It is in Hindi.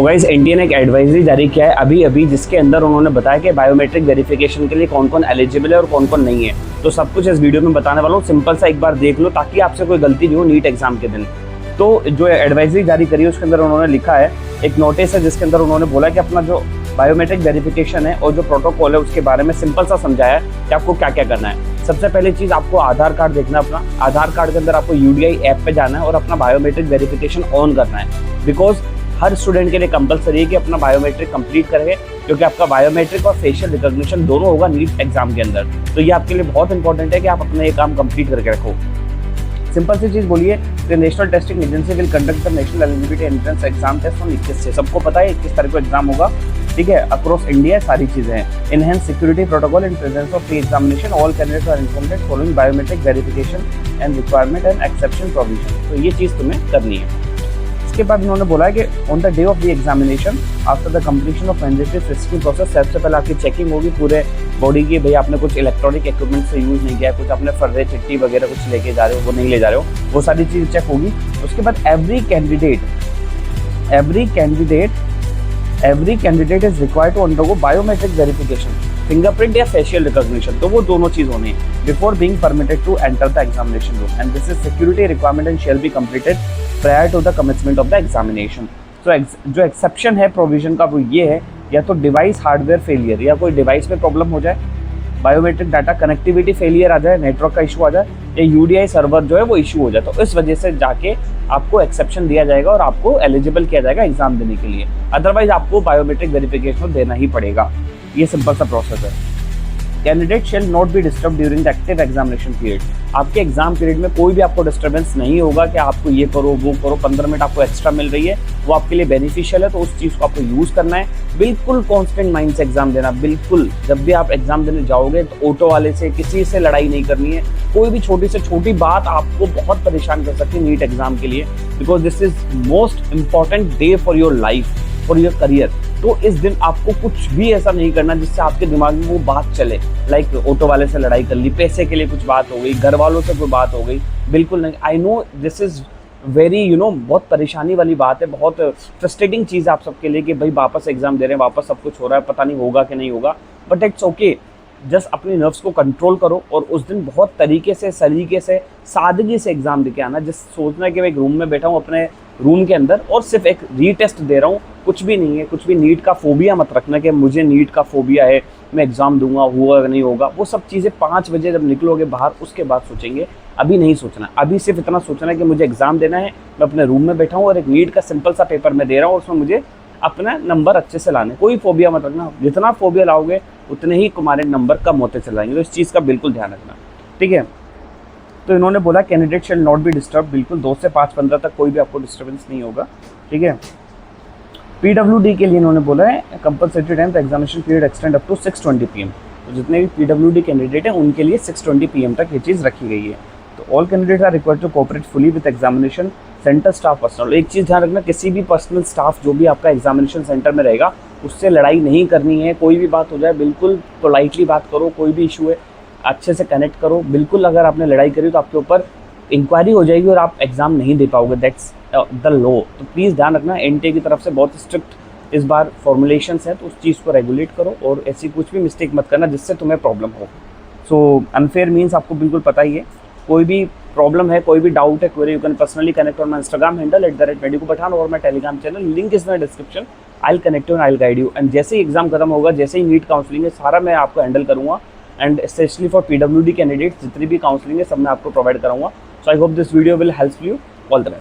तो गाइस एनटीए ने एक एडवाइजरी जारी किया है अभी अभी, जिसके अंदर उन्होंने बताया कि बायोमेट्रिक वेरिफिकेशन के लिए कौन कौन एलिजिबल है और कौन कौन नहीं है। तो सब कुछ इस वीडियो में बताने वाला हूँ, सिंपल सा एक बार देख लो ताकि आपसे कोई गलती नहीं हो नीट एग्जाम के दिन। तो जो एडवाइजरी जारी करी है उसके अंदर उन्होंने लिखा है, एक नोटिस है जिसके अंदर उन्होंने बोला कि अपना जो बायोमेट्रिक वेरिफिकेशन है और जो प्रोटोकॉल है उसके बारे में सिंपल सा समझाया है कि आपको क्या क्या करना है। सबसे पहली चीज़, आपको आधार कार्ड देखना, अपना आधार कार्ड के अंदर आपको यूडीआई ऐप पे जाना है और अपना बायोमेट्रिक वेरिफिकेशन ऑन करना है। बिकॉज हर स्टूडेंट के लिए कंपलसरी है कि अपना बायोमेट्रिक कंप्लीट करें, क्योंकि आपका बायोमेट्रिक और फेशियल रिकॉग्निशन दोनों होगा नीट एग्जाम के अंदर। तो ये आपके लिए बहुत इंपॉर्टेंट है कि आप अपना ये काम कंप्लीट करके रखो। सिंपल सी चीज़ बोलिए, the national testing agency will conduct the national eligibility entrance exam test on 21 से। सबको पता है 21 तारीख को एग्जाम होगा, ठीक है, अक्रॉस इंडिया सारी चीज़ें हैं। Enhance security protocol in presence of pre examination, all candidates are informed following biometric verification and requirement and exception provision. तो ये चीज़ तुम्हें करनी है। इसके बाद उन्होंने बोला है कि on the day of the examination after the completion of mandatory physical process, सबसे पहले आपकी चेकिंग होगी पूरे बॉडी की। भाई आपने कुछ इलेक्ट्रॉनिक इक्विपमेंट से यूज़ नहीं किया, कुछ आपने फर्रे चिट्ठी वगैरह कुछ लेके जा रहे हो वो नहीं ले जा रहे हो, वो सारी चीज़ चेक होगी। उसके बाद every candidate is required to undergo biometric verification, fingerprint या फेशियल रिकॉग्निशन। तो वो दोनों चीज़ होनी है before being permitted to enter the examination room, and this is security requirement and shall be completed prior to the commencement of the examination. तो जो एक्सेप्शन है प्रोविजन का वो ये है, या तो डिवाइस हार्डवेयर फेलियर, या कोई डिवाइस में प्रॉब्लम हो जाए, बायोमेट्रिक डाटा कनेक्टिविटी फेलियर आ जाए, नेटवर्क का इशू आ जाए, या यूडीआई सर्वर जो है वो इशू हो जाए, तो इस वजह से जाके आपको एक्सेप्शन दिया जाएगा और आपको एलिजिबल किया जाएगा एग्जाम देने के लिए। अदरवाइज आपको बायोमेट्रिक वेरिफिकेशन देना ही पड़ेगा। ये सिंपल सा प्रोसेस है। Candidate shall not be disturb during the active examination period. आपके एग्जाम पीरियड में कोई भी आपको डिस्टर्बेंस नहीं होगा कि आपको ये करो वो करो, 15 मिनट आपको एक्स्ट्रा मिल रही है वो आपके लिए बेनिफिशियल है, तो उस चीज़ को आपको यूज़ करना है। बिल्कुल कॉन्स्टेंट माइंड से एग्जाम देना, बिल्कुल जब भी आप एग्जाम देने जाओगे तो ऑटो वाले से किसी से लड़ाई नहीं करनी है। कोई भी छोटी से छोटी बात आपको बहुत परेशान कर सकती है नीट एग्जाम के लिए, because this is most important day for your life, for your career. तो इस दिन आपको कुछ भी ऐसा नहीं करना जिससे आपके दिमाग में वो बात चले, लाइक ऑटो वाले से लड़ाई कर ली, पैसे के लिए कुछ बात हो गई, घर वालों से कोई बात हो गई, बिल्कुल नहीं। I know this is very बहुत परेशानी वाली बात है, बहुत फ्रस्ट्रेटिंग चीज़ है आप सबके लिए कि भाई वापस एग्जाम दे रहे हैं, वापस सब कुछ हो रहा है, पता नहीं होगा कि नहीं होगा, बट इट्स ओके। जस्ट अपनी नर्व्स को कंट्रोल करो और उस दिन बहुत तरीके से, सलीके से, सादगी से एग्जाम देके आना। जस्ट सोचना है कि मैं एक रूम में बैठा हूँ अपने रूम के अंदर और सिर्फ एक रीटेस्ट दे रहा हूँ, कुछ भी नहीं है, कुछ भी नीट का फोबिया मत रखना कि मुझे नीट का फोबिया है, मैं एग्जाम दूंगा, हुआ नहीं होगा। वो सब चीज़ें 5 बजे जब निकलोगे बाहर उसके बाद सोचेंगे, अभी नहीं सोचना। अभी सिर्फ इतना सोचना है कि मुझे एग्जाम देना है, मैं अपने रूम में बैठा हूँ और एक नीट का सिंपल सा पेपर मैं दे रहा हूँ और उसमें मुझे अपना नंबर अच्छे से लाने। कोई फोबिया मत रखना, जितना फोबिया लाओगे उतने ही तुम्हारे नंबर कम होते चले जाएंगे। तो इस चीज़ का बिल्कुल ध्यान रखना, ठीक है। तो इन्होंने बोला candidate shall not be disturb, बिल्कुल 2 से 5:15 तक कोई भी आपको डिस्टर्बेंस नहीं होगा, ठीक है। पीडब्ल्यूडी के लिए इन्होंने बोला है compulsory time the examination period extend up to 6:20 PM। तो जितने भी पीडब्ल्यूडी कैंडिडेट हैं उनके लिए 6:20 PM तक ये चीज़ रखी गई है। तो all candidate are required to cooperate fully with examination centre staff personnel. एक चीज़ ध्यान रखना, किसी भी पर्सनल स्टाफ जो भी आपका एग्जामिनेशन सेंटर में रहेगा उससे लड़ाई नहीं करनी है। कोई भी बात हो जाए बिल्कुल पोलाइटली बात करो, कोई भी इशू है अच्छे से कनेक्ट करो। बिल्कुल अगर आपने लड़ाई करी तो आपके ऊपर इंक्वायरी हो जाएगी और आप एग्ज़ाम नहीं दे पाओगे, दैट्स द लॉ। तो प्लीज़ ध्यान रखना, एनटीए की तरफ से बहुत स्ट्रिक्ट इस बार फॉर्मुलेशंस हैं, तो उस चीज़ को रेगुलेट करो और ऐसी कुछ भी मिस्टेक मत करना जिससे तुम्हें प्रॉब्लम हो। सो अनफेयर मीन्स आपको बिल्कुल पता ही है। कोई भी प्रॉब्लम है, कोई भी डाउट है, query, you can personally connect on my Instagram handle @medicopathan और माई Telegram channel, link is in description. I will connect you and I will guide you. And जैसे ही एग्जाम खत्म होगा, जैसे ही नीट काउंसलिंग है, सारा मैं आपको हैंडल करूँगा। And specially for PWD candidates जितनी भी काउंसलिंग है सब मैं आपको प्रोवाइड कराऊंगा। So I hope this video will help you. All the best.